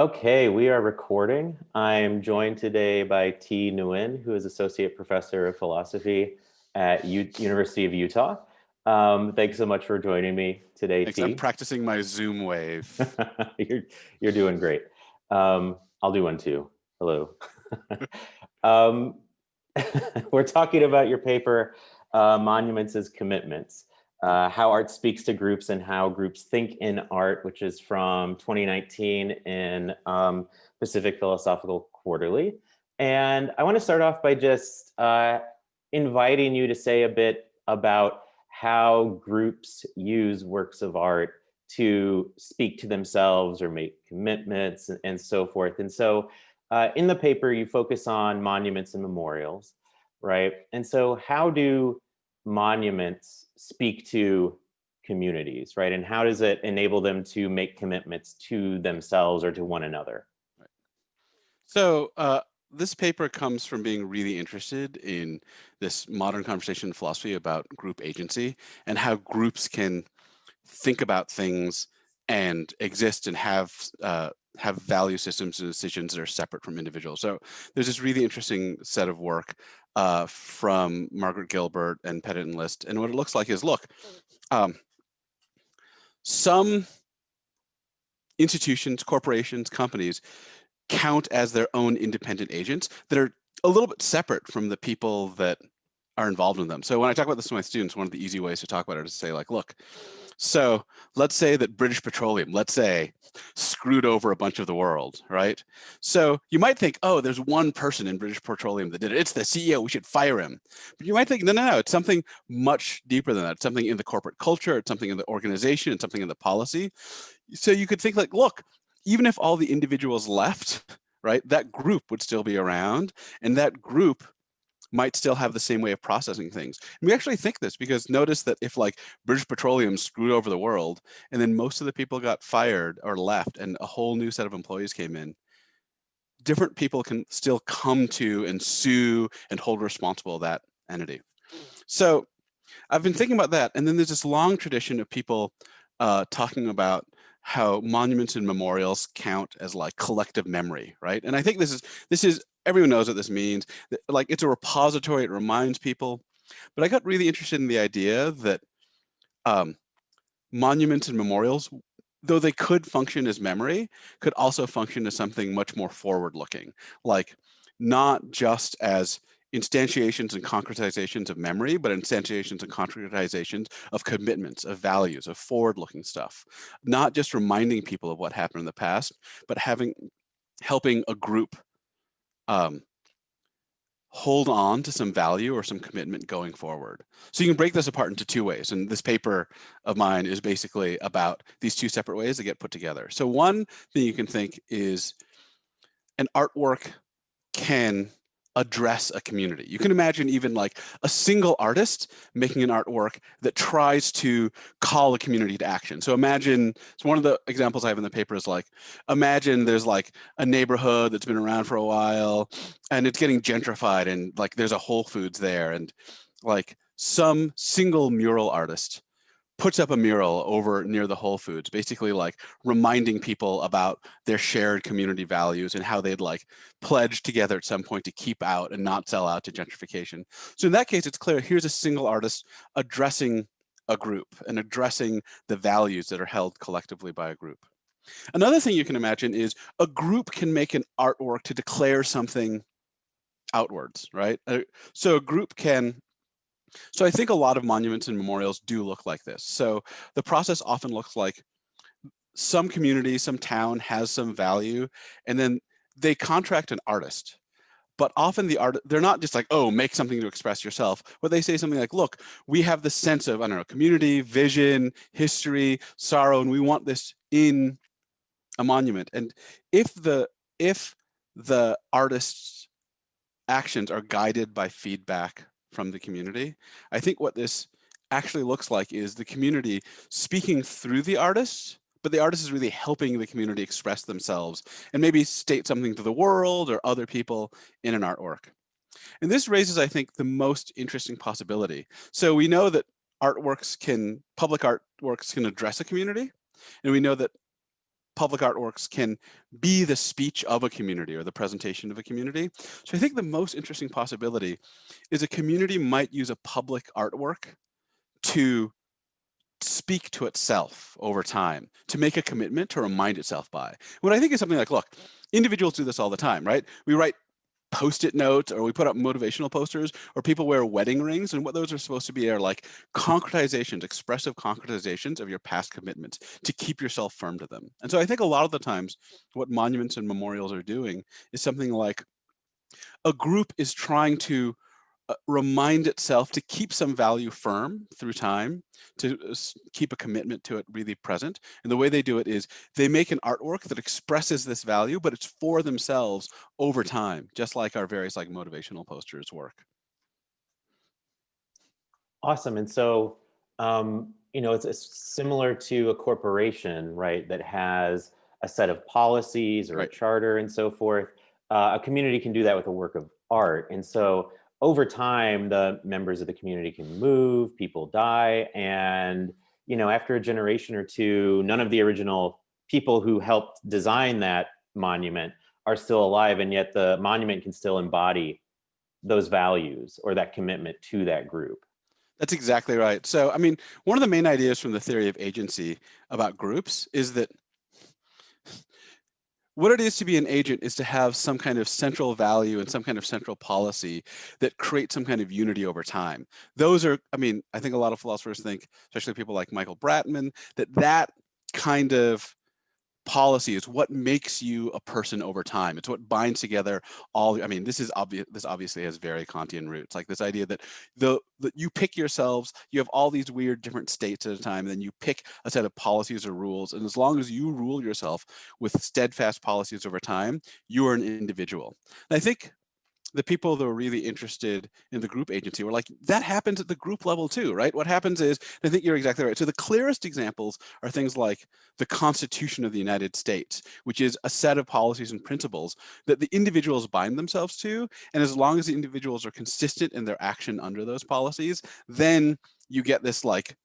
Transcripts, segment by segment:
Okay, we are recording. I'm joined today by T. Nguyen, who is Associate Professor of Philosophy at University of Utah. Thanks so much for joining me today, Thanks. I'm T. practicing my Zoom wave. you're, you're doing great. I'll do one too. Hello. um, we're talking about your paper, Monuments as Commitments, How Art Speaks to Groups and How Groups Think in Art, which is from 2019 in Pacific Philosophical Quarterly. And I want to start off by just inviting you to say a bit about how groups use works of art to speak to themselves or make commitments and so forth. And so in the paper, you focus on monuments and memorials, right? And so how do monuments speak to communities, right? And how does it enable them to make commitments to themselves or to one another? Right. So this paper comes from being really interested in this modern conversation in philosophy about group agency and how groups can think about things and exist and have value systems and decisions that are separate from individuals. So there's this really interesting set of work from Margaret Gilbert and Pettit and List. And what it looks like is, look, some institutions, corporations, companies count as their own independent agents that are a little bit separate from the people that are involved in them. So when I talk about this to my students, one of the easy ways to talk about it is to say, like, look, so let's say that British Petroleum, let's say, screwed over a bunch of the world, right? So you might think, oh, there's one person in British Petroleum that did it. It's the CEO, we should fire him. But you might think, no, it's something much deeper than that. It's something in the corporate culture, it's something in the organization, it's something in the policy. So you could think like, look, even if all the individuals left, right, that group would still be around, and that group might still have the same way of processing things. And we actually think this because notice that if like British Petroleum screwed over the world and then most of the people got fired or left and a whole new set of employees came in, different people can still come to and sue and hold responsible that entity. So I've been thinking about that. And then there's this long tradition of people talking about how monuments and memorials count as like collective memory, right? And I think this is everyone knows what this means. Like it's a repository, it reminds people. But I got really interested in the idea that monuments and memorials, though they could function as memory, could also function as something much more forward-looking, like not just as instantiations and concretizations of memory, but instantiations and concretizations of commitments, of values, of forward-looking stuff. Not just reminding people of what happened in the past, but helping a group hold on to some value or some commitment going forward. So you can break this apart into two ways. And this paper of mine is basically about these two separate ways that get put together. So one thing you can think is an artwork can address a community. You can imagine even like a single artist making an artwork that tries to call a community to action. So imagine, so one of the examples I have in the paper is like, imagine there's like a neighborhood that's been around for a while and it's getting gentrified and like there's a Whole Foods there and like some single mural artist puts up a mural over near the Whole Foods, basically like reminding people about their shared community values and how they'd like pledge together at some point to keep out and not sell out to gentrification. So in that case, it's clear here's a single artist addressing a group and addressing the values that are held collectively by a group. Another thing you can imagine is a group can make an artwork to declare something outwards, right? So a group can So I think a lot of monuments and memorials do look like this. So the process often looks like some community, some town has some value, and then they contract an artist. But often they're not just like, oh, make something to express yourself. But they say something like, look, we have the sense of, I don't know, community, vision, history, sorrow, and we want this in a monument. And if the artist's actions are guided by feedback from the community, I think what this actually looks like is the community speaking through the artist, but the artist is really helping the community express themselves and maybe state something to the world or other people in an artwork. And this raises, I think, the most interesting possibility. So we know that public artworks can address a community, and we know that public artworks can be the speech of a community or the presentation of a community. So I think the most interesting possibility is a community might use a public artwork to speak to itself over time, to make a commitment to remind itself by. What I think is something like, look, individuals do this all the time, right? We write Post-it notes, or we put up motivational posters, or people wear wedding rings, and what those are supposed to be are like concretizations, expressive concretizations of your past commitments to keep yourself firm to them. And so I think a lot of the times what monuments and memorials are doing is something like a group is trying to remind itself to keep some value firm through time, to keep a commitment to it really present. And the way they do it is they make an artwork that expresses this value, but it's for themselves over time, just like our various like motivational posters work. Awesome. And so, it's similar to a corporation, right, that has a set of policies or a Right. charter and so forth. A community can do that with a work of art. And so, over time, the members of the community can move, people die, and after a generation or two, none of the original people who helped design that monument are still alive, and yet the monument can still embody those values or that commitment to that group. That's exactly right. So, I mean, one of the main ideas from the theory of agency about groups is that what it is to be an agent is to have some kind of central value and some kind of central policy that creates some kind of unity over time. Those are, I mean, I think a lot of philosophers think, especially people like Michael Bratman, that kind of policy is what makes you a person over time. It's what binds together all. I mean, this is obvious. This obviously has very Kantian roots, like this idea that that you pick yourselves, you have all these weird different states at a time, and then you pick a set of policies or rules. And as long as you rule yourself with steadfast policies over time, you are an individual. And I think the people that were really interested in the group agency were like, that happens at the group level too, right? What happens is, I think you're exactly right. So the clearest examples are things like the Constitution of the United States, which is a set of policies and principles that the individuals bind themselves to. And as long as the individuals are consistent in their action under those policies, then you get this like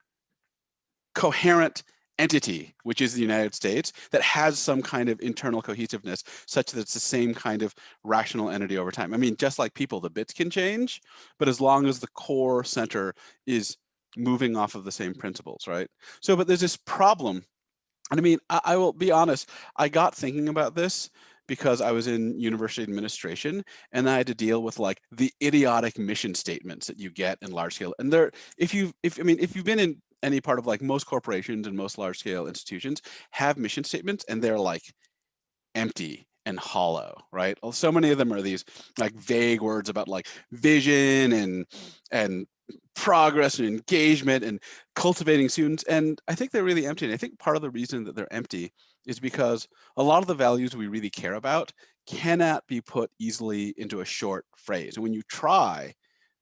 coherent entity, which is the United States, that has some kind of internal cohesiveness such that it's the same kind of rational entity over time. I mean, just like people, the bits can change, but as long as the core center is moving off of the same principles, right? So, but there's this problem. And I mean, I will be honest, I got thinking about this because I was in university administration and I had to deal with like the idiotic mission statements that you get in large scale. And if you've been in any part of like most corporations and most large scale institutions have mission statements and they're like empty and hollow, right? Well, so many of them are these like vague words about like vision and progress and engagement and cultivating students. And I think they're really empty. And I think part of the reason that they're empty is because a lot of the values we really care about cannot be put easily into a short phrase. And when you try,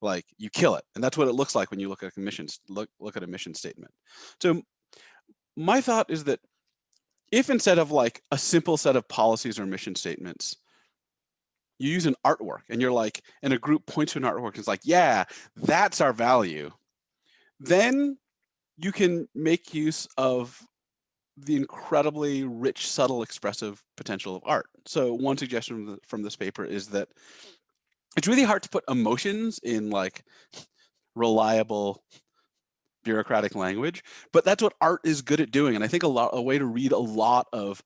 like you kill it. And that's what it looks like when you look at a mission, look at a mission statement. So my thought is that if instead of like a simple set of policies or mission statements, you use an artwork and you're like, and a group points to an artwork and it's like, yeah, that's our value, then you can make use of the incredibly rich, subtle, expressive potential of art. So one suggestion from this paper is that it's really hard to put emotions in like reliable bureaucratic language, but that's what art is good at doing. And I think a way to read a lot of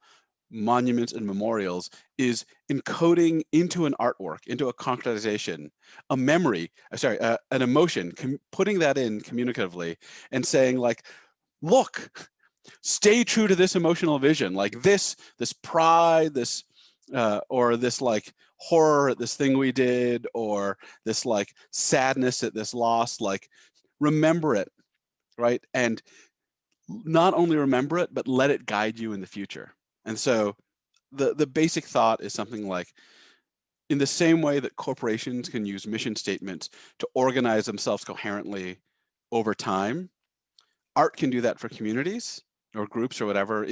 monuments and memorials is encoding into an artwork, into a concretization, a memory, an emotion, putting that in communicatively and saying like, look, stay true to this emotional vision, like this pride, this or this like horror at this thing we did, or this like sadness at this loss, like remember it, right? And not only remember it, but let it guide you in the future. And so the basic thought is something like, in the same way that corporations can use mission statements to organize themselves coherently over time, art can do that for communities or groups or whatever.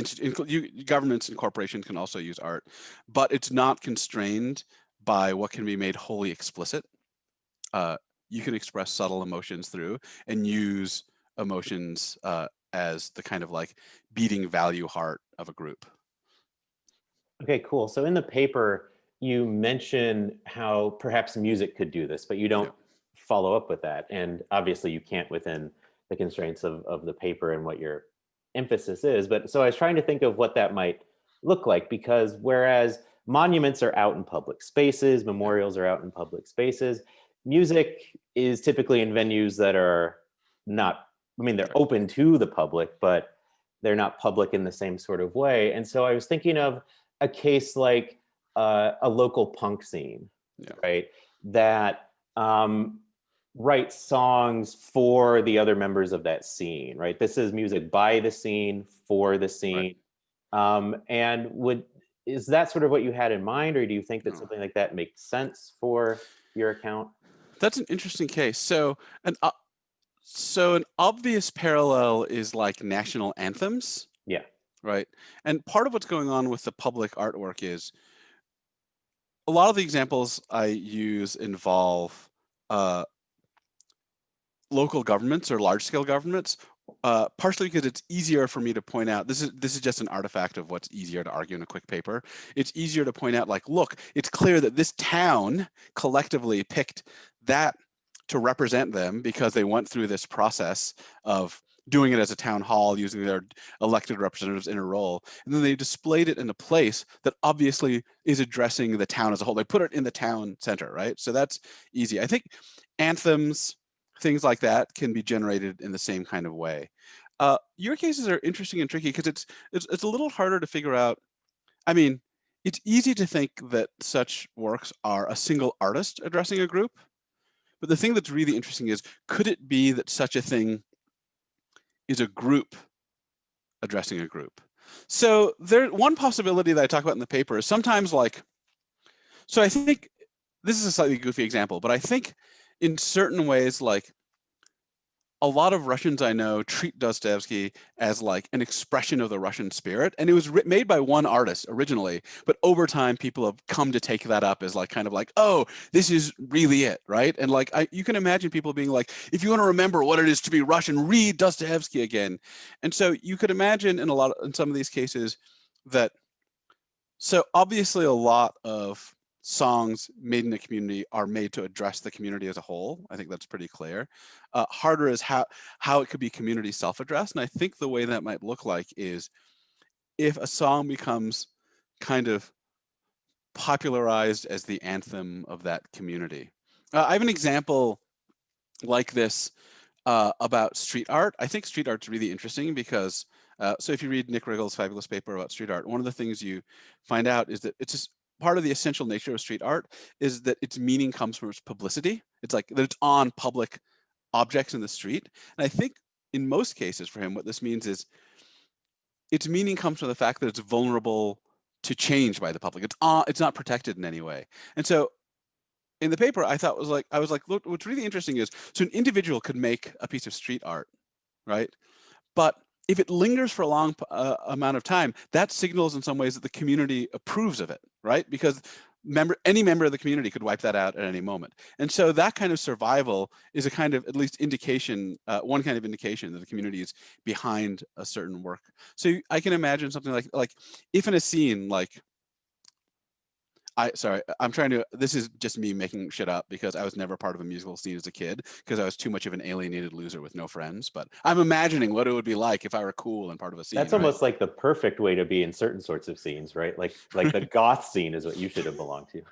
Governments and corporations can also use art, but it's not constrained by what can be made wholly explicit. You can express subtle emotions through and use emotions as the kind of like beating value heart of a group. Okay, cool. So in the paper, you mention how perhaps music could do this, but you Yeah. don't follow up with that. And obviously you can't within the constraints of the paper and what your emphasis is. But so I was trying to think of what that might look like, because whereas monuments are out in public spaces, Yeah. memorials are out in public spaces, music is typically in venues that are not, I mean, they're Right. open to the public, but they're not public in the same sort of way. And so I was thinking of a case like a local punk scene, Yeah. right? That writes songs for the other members of that scene, right? This is music by the scene for the Right. scene. And is that sort of what you had in mind, or do you think that No. something like that makes sense for your account? That's an interesting case. So an obvious parallel is like national anthems, Yeah, right? And part of what's going on with the public artwork is a lot of the examples I use involve uh, local governments or large scale governments, partially because it's easier for me to point out, this is just an artifact of what's easier to argue in a quick paper. It's easier to point out, like, look, it's clear that this town collectively picked that to represent them because they went through this process of doing it as a town hall using their elected representatives in a role. And then they displayed it in a place that obviously is addressing the town as a whole. They put it in the town center, right? So that's easy. I think anthems, things like that can be generated in the same kind of way. Your cases are interesting and tricky because it's a little harder to figure out. I mean, it's easy to think that such works are a single artist addressing a group, but the thing that's really interesting is, could it be that such a thing is a group addressing a group? So one possibility that I talk about in the paper is sometimes like, so I think this is a slightly goofy example, but I think in certain ways, like a lot of Russians I know treat Dostoevsky as like an expression of the Russian spirit. And it was made by one artist originally, but over time people have come to take that up as like kind of like, oh, this is really it, right? And like you can imagine people being like, if you want to remember what it is to be Russian, read Dostoevsky again. And so you could imagine in some of these cases that, so obviously a lot of songs made in the community are made to address the community as a whole. I think that's pretty clear. Harder is how it could be community self-addressed. And I think the way that might look like is if a song becomes kind of popularized as the anthem of that community. I have an example like this about street art. I think street art's really interesting because, so if you read Nick Riggle's fabulous paper about street art, one of the things you find out is that it's just part of the essential nature of street art is that its meaning comes from its publicity. It's like that it's on public objects in the street. And I think in most cases for him, what this means is its meaning comes from the fact that it's vulnerable to change by the public. It's not protected in any way. And so in the paper, I was like, look, what's really interesting is, so an individual could make a piece of street art, right? But if it lingers for a long amount of time, that signals in some ways that the community approves of it, right? Because any member of the community could wipe that out at any moment. And so that kind of survival is a kind of, at least indication, one kind of indication that the community is behind a certain work. So I can imagine something like if in a scene, like, I'm trying to, this is just me making shit up because I was never part of a musical scene as a kid because I was too much of an alienated loser with no friends, but I'm imagining what it would be like if I were cool and part of a scene, that's right? almost like the perfect way to be in certain sorts of scenes, right? Like the goth scene is what you should have belonged to.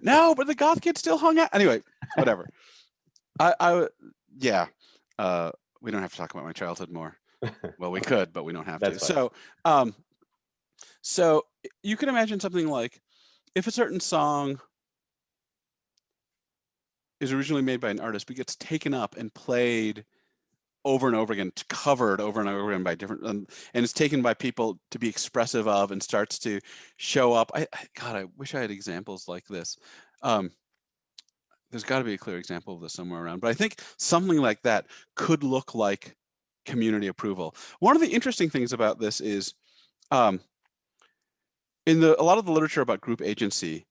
No, but the goth kid still hung out. Anyway, whatever. Yeah. We don't have to talk about my childhood more. Well, we could, but we don't have to. That's fine. So you can imagine something like if a certain song is originally made by an artist, but gets taken up and played over and over again, covered over and over again by different, and it's taken by people to be expressive of and starts to show up. God, I wish I had examples like this. There's got to be a clear example of this somewhere around, but I think something like that could look like community approval. One of the interesting things about this is in a lot of the literature about group agency,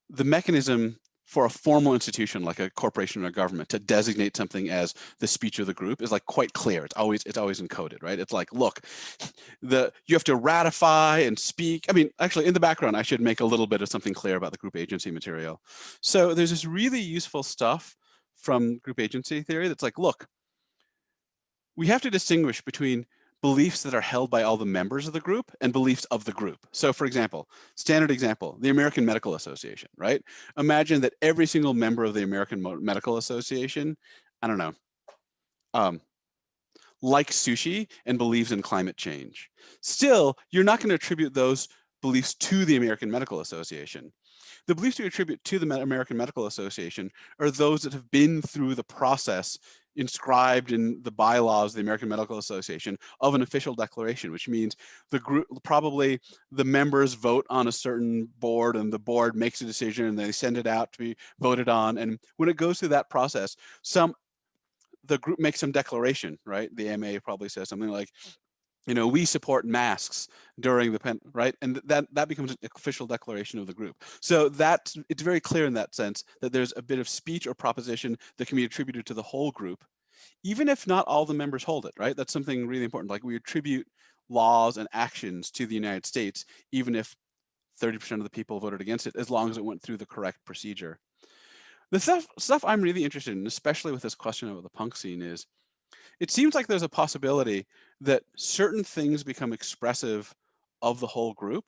the mechanism for a formal institution like a corporation or a government to designate something as the speech of the group is like quite clear. It's always encoded, right? It's like, look, you have to ratify and speak. I mean, actually, in the background, I should make a little bit of something clear about the group agency material. So there's this really useful stuff from group agency theory that's like, look, we have to distinguish between beliefs that are held by all the members of the group and beliefs of the group. So for example, standard example, the American Medical Association, right? Imagine that every single member of the American Medical Association, I don't know, likes sushi and believes in climate change. Still, you're not going to attribute those beliefs to the American Medical Association. The beliefs you attribute to the American Medical Association are those that have been through the process inscribed in the bylaws of the American Medical Association of an official declaration, which means the group, probably the members vote on a certain board and the board makes a decision and they send it out to be voted on. And when it goes through that process, the group makes some declaration, right? The AMA probably says something like, you know, we support masks during the right? And that becomes an official declaration of the group. So it's very clear in that sense that there's a bit of speech or proposition that can be attributed to the whole group, even if not all the members hold it, right? That's something really important. Like we attribute laws and actions to the United States, even if 30% of the people voted against it, as long as it went through the correct procedure. The stuff I'm really interested in, especially with this question about the punk scene, is it seems like there's a possibility that certain things become expressive of the whole group.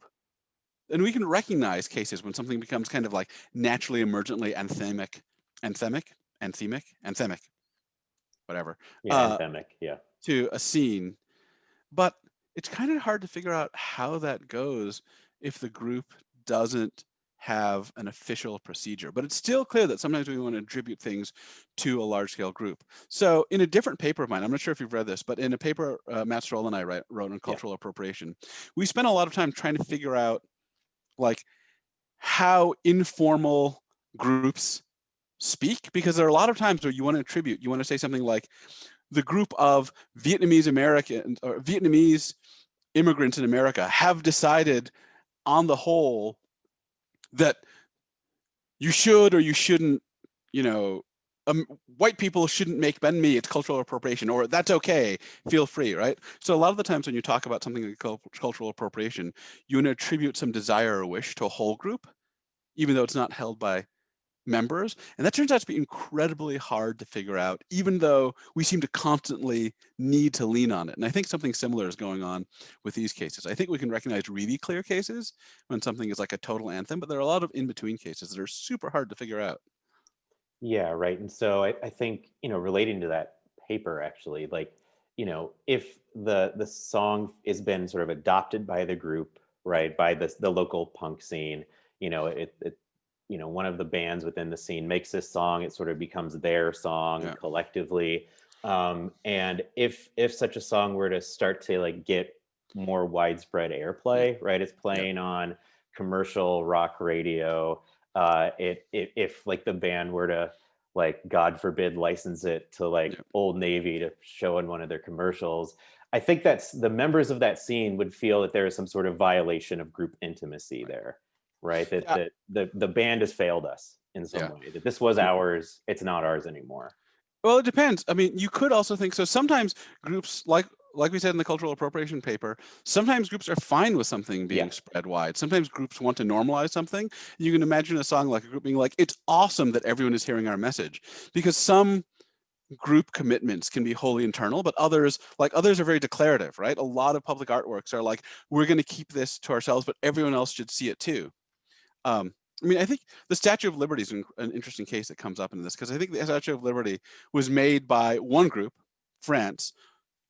And we can recognize cases when something becomes kind of like naturally emergently anthemic, whatever, Yeah, anthemic. Yeah. to a scene. But it's kind of hard to figure out how that goes if the group doesn't have an official procedure. But it's still clear that sometimes we want to attribute things to a large scale group. So in a different paper of mine, I'm not sure if you've read this, but in a paper Matt Stroll and I wrote on cultural appropriation, we spent a lot of time trying to figure out like how informal groups speak, because there are a lot of times where you want to attribute, you want to say something like the group of Vietnamese Americans or Vietnamese immigrants in America have decided on the whole that you should or you shouldn't, you know, white people shouldn't make bend me, it's cultural appropriation, or that's okay, feel free, right? So a lot of the times when you talk about something like cultural appropriation, you want to attribute some desire or wish to a whole group, even though it's not held by members. And that turns out to be incredibly hard to figure out, even though we seem to constantly need to lean on it. And I think something similar is going on with these cases. I think we can recognize really clear cases when something is like a total anthem, but there are a lot of in-between cases that are super hard to figure out. Yeah, right. And so I think, relating to that paper actually, like, if the song has been sort of adopted by the group, right, by the local punk scene, one of the bands within the scene makes this song, it sort of becomes their song collectively. And if such a song were to start to like get more widespread airplay, right, it's playing on commercial rock radio. If like the band were to, like, God forbid, license it to like Old Navy to show in one of their commercials, I think that's the members of that scene would feel that there is some sort of violation of group intimacy there, right? That the band has failed us in some way, that this was ours, it's not ours anymore. Well, it depends. I mean, you could also think so. Sometimes groups, like we said in the cultural appropriation paper, sometimes groups are fine with something being spread wide. Sometimes groups want to normalize something. You can imagine a song like a group being like, it's awesome that everyone is hearing our message, because some group commitments can be wholly internal, but others are very declarative, right? A lot of public artworks are like, we're going to keep this to ourselves, but everyone else should see it too. I mean, I think the Statue of Liberty is an interesting case that comes up in this, because I think the Statue of Liberty was made by one group, France,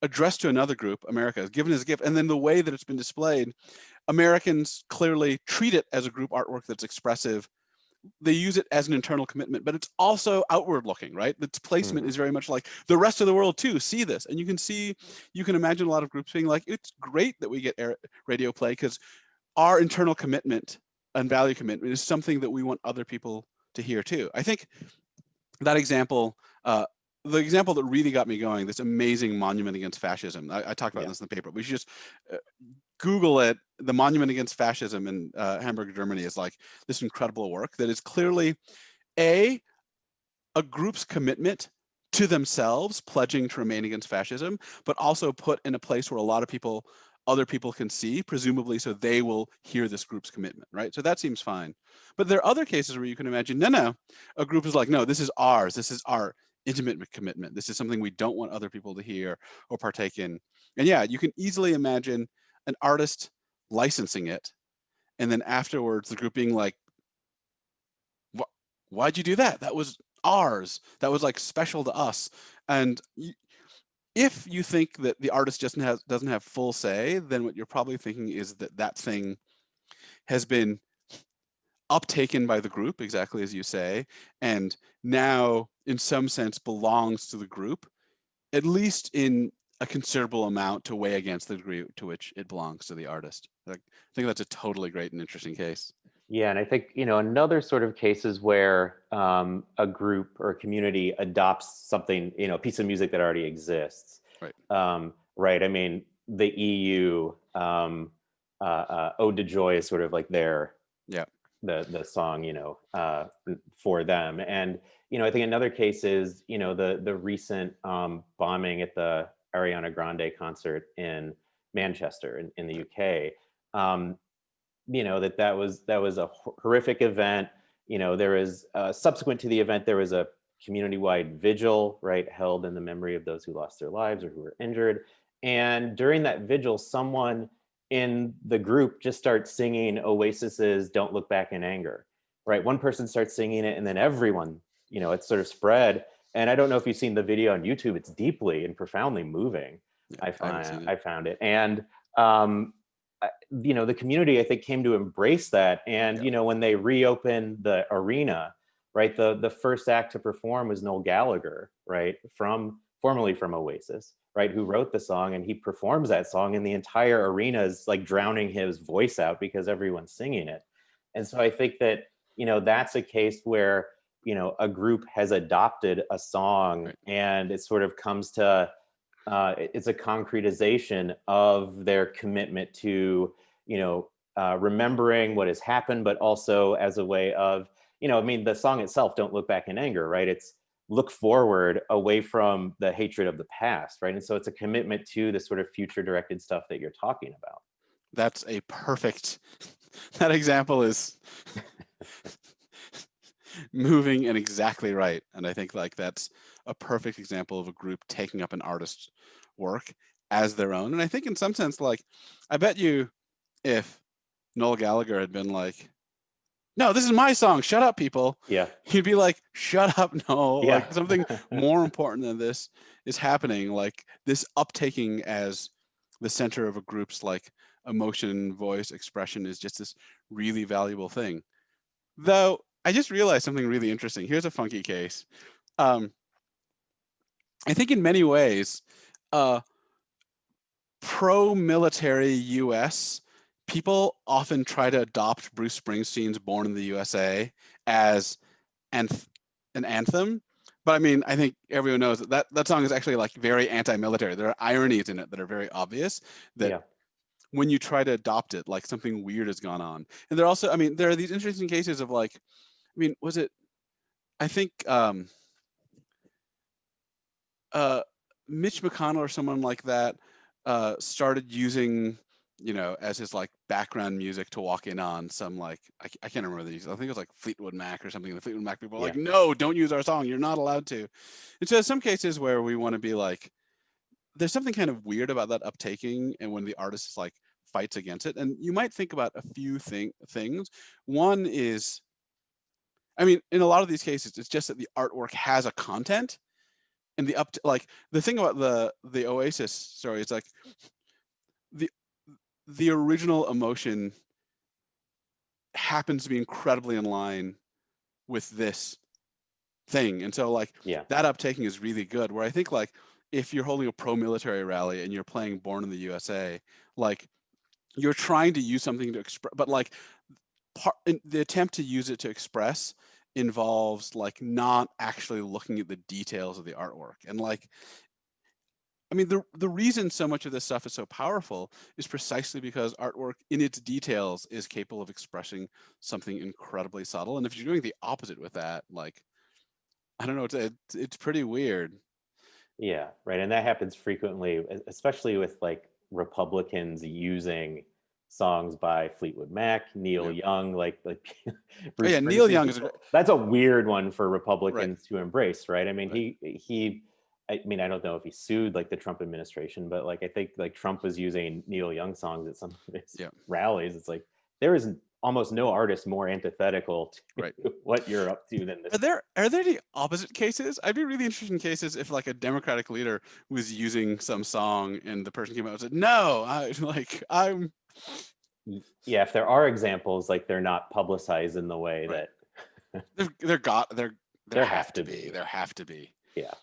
addressed to another group, America, given as a gift. And then the way that it's been displayed, Americans clearly treat it as a group artwork that's expressive. They use it as an internal commitment, but it's also outward looking, right? Its placement is very much like the rest of the world too, see this. And you can imagine a lot of groups being like, it's great that we get radio play, because our internal commitment and value commitment is something that we want other people to hear too. I think that example, the example that really got me going, this amazing monument against fascism, I talked about this in the paper. We should just Google it. The monument against fascism in Hamburg, Germany is like this incredible work that is clearly A group's commitment to themselves, pledging to remain against fascism, but also put in a place where a lot of people, other people can see, presumably so they will hear this group's commitment, right? So that seems fine. But there are other cases where you can imagine, no, a group is like, no, this is ours. This is our intimate commitment. This is something we don't want other people to hear or partake in. And yeah, you can easily imagine an artist licensing it, and then afterwards the group being like, why'd you do that? That was ours. That was like special to us. And if you think that the artist just doesn't have full say, then what you're probably thinking is that that thing has been uptaken by the group, exactly as you say, and now in some sense belongs to the group, at least in a considerable amount to weigh against the degree to which it belongs to the artist. I think that's a totally great and interesting case. Yeah, and I think, another sort of case is where a group or a community adopts something, a piece of music that already exists. Right. Right. I mean, the EU, Ode to Joy is sort of like their, Yeah. the song, for them. And, I think another case is, the recent bombing at the Ariana Grande concert in Manchester in the UK. That was a horrific event. There was subsequent to the event, there was a community-wide vigil, right, held in the memory of those who lost their lives or who were injured. And during that vigil, someone in the group just starts singing Oasis's "Don't Look Back in Anger." Right, one person starts singing it, and then everyone, it sort of spread. And I don't know if you've seen the video on YouTube; it's deeply and profoundly moving. Yeah, I found it, and um, the community, I think, came to embrace that. And yeah. when they reopened the arena, right, the first act to perform was Noel Gallagher, right, formerly from Oasis, right, who wrote the song, and he performs that song, and the entire arena is like drowning his voice out because everyone's singing it. And so I think that that's a case where a group has adopted a song, Right. and it sort of comes to it's a concretization of their commitment to, remembering what has happened, but also as a way of, I mean, the song itself, "Don't Look Back in Anger," right? It's look forward away from the hatred of the past, right? And so it's a commitment to the sort of future directed stuff that you're talking about. That's a perfect, that example is moving and exactly right. And I think like that's a perfect example of a group taking up an artist's work as their own. And I think in some sense, like, I bet you if Noel Gallagher had been like, no, this is my song, shut up, people. Yeah. You'd be like, shut up, Noel. Yeah. Like something more important than this is happening. Like this uptaking as the center of a group's like emotion, voice, expression is just this really valuable thing. Though I just realized something really interesting. Here's a funky case. I think in many ways, pro-military US people often try to adopt Bruce Springsteen's "Born in the USA" as an anthem. But I mean, I think everyone knows that song is actually like very anti-military. There are ironies in it that are very obvious that Yeah. when you try to adopt it, like something weird has gone on. And there also, I mean, there are these interesting cases of like, I mean, was it, I think Mitch McConnell or someone like that started using, as his like background music to walk in on some like, I can't remember these. I think it was like Fleetwood Mac or something. The Fleetwood Mac people were like, no, don't use our song. You're not allowed to. And so some cases where we want to be like, there's something kind of weird about that uptaking and when the artist is like fights against it. And you might think about a few things. One is, I mean, in a lot of these cases, it's just that the artwork has a content. And like the thing about the Oasis story is like the original emotion happens to be incredibly in line with this thing, and so like that uptaking is really good. Where I think like if you're holding a pro-military rally and you're playing "Born in the USA," like you're trying to use something to express, but like the attempt to use it to express involves like not actually looking at the details of the artwork. And like I mean, the reason so much of this stuff is so powerful is precisely because artwork in its details is capable of expressing something incredibly subtle. And if you're doing the opposite with that, like, I don't know, it's pretty weird. Yeah, right. And that happens frequently, especially with like Republicans using songs by Fleetwood Mac, Neil Yeah. Young, like Oh, Bruce yeah, Neil Springsteen. Young is a People. That's a weird one for right, Republicans to embrace, right? I mean, right. I mean, I don't know if he sued like the Trump administration, but like I think like Trump was using Neil Young songs at some of his Yeah, rallies. It's like there is almost no artist more antithetical to right. what you're up to than Are this. there are there any opposite cases? I'd be really interested in cases if like a Democratic leader was using some song and the person came out and said, "No, I'm Yeah, if there are examples, like they're not publicized in the way right." that There there have have to to be. be. There have to be. Yeah.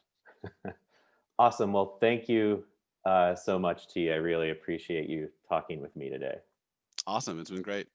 Awesome. Well, thank you so much, T. I really appreciate you talking with me today. Awesome. It's been great.